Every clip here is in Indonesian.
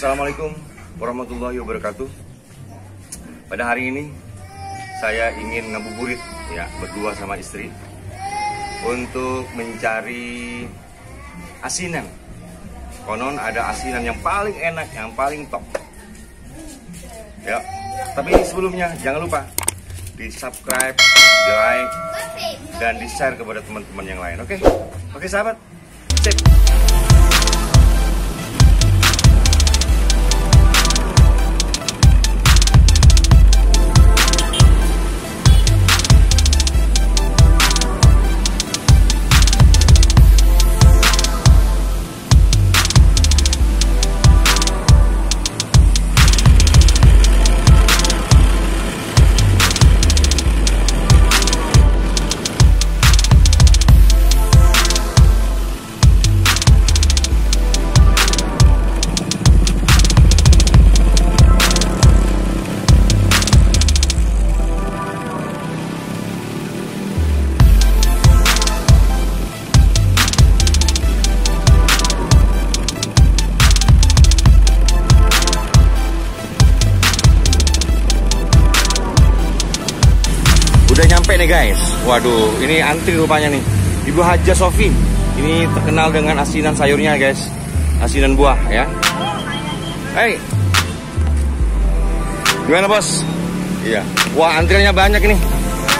Assalamualaikum warahmatullahi wabarakatuh. Pada hari ini saya ingin ngabuburit ya, berdua sama istri untuk mencari asinan. Konon ada asinan yang paling enak, yang paling top. Ya, tapi sebelumnya jangan lupa di subscribe, di like, dan di share kepada teman-teman yang lain. Oke sahabat, sip. Udah nyampe nih guys. Waduh, ini antri rupanya nih. Ibu Haja Sofi. Ini terkenal dengan asinan sayurnya guys. Asinan buah ya. Hey, gimana bos? Iya. Wah, antriannya banyak ini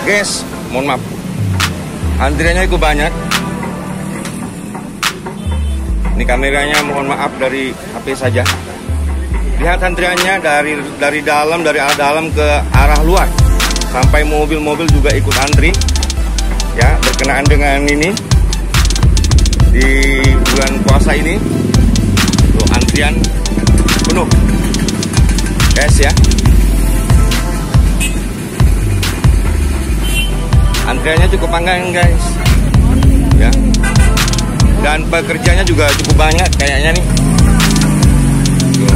guys. Mohon maaf, antriannya itu banyak. Ini kameranya mohon maaf dari HP saja. Lihat antriannya dari dalam, dari arah dalam ke arah luar. Sampai mobil-mobil juga ikut antri ya, berkenaan dengan ini di bulan puasa ini. Tuh, antrian penuh guys ya. Antriannya cukup panjang guys ya, dan pekerjanya juga cukup banyak kayaknya nih. Tuh.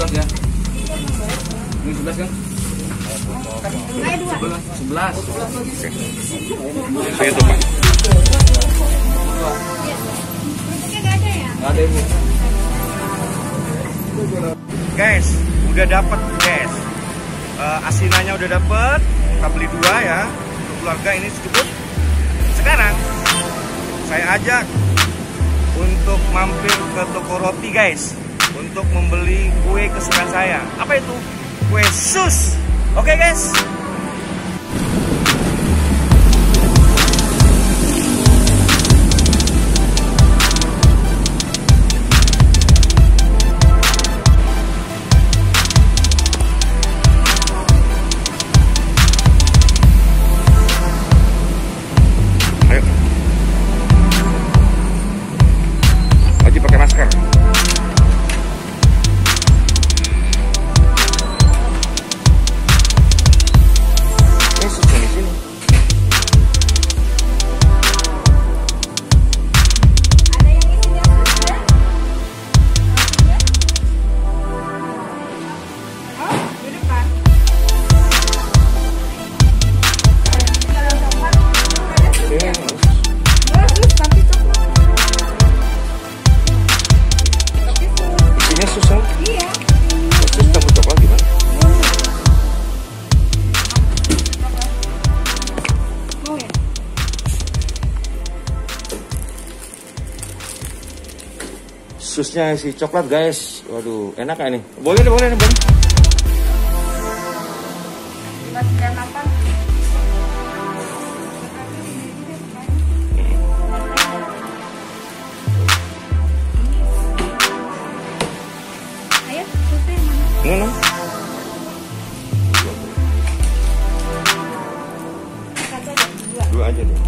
Ya. Ini 11 kan? 11. Saya tuh Pak. Nggak ada ini. Guys, udah dapat guys. Asinannya udah dapat. Kita beli 2 ya. Untuk keluarga ini cukup. Sekarang saya ajak untuk mampir ke toko roti guys, untuk membeli kue kesukaan saya. Apa itu? Kue sus. Oke guys. Ayo. Wajib pakai masker. Susnya si coklat guys. Waduh, enak gak ini? Boleh deh, boleh. Ayo, Dua aja deh.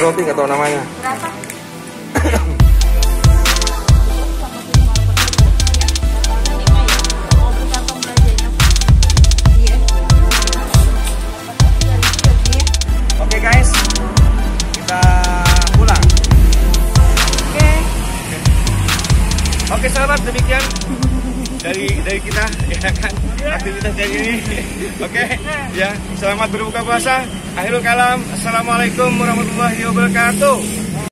roti nggak tahu namanya. Berapa? Oke guys, kita pulang. Oke sahabat, demikian dari kita ya kan aktivitas dari ini. Oke, ya selamat berbuka puasa. Akhirul kalam, assalamualaikum warahmatullahi wabarakatuh.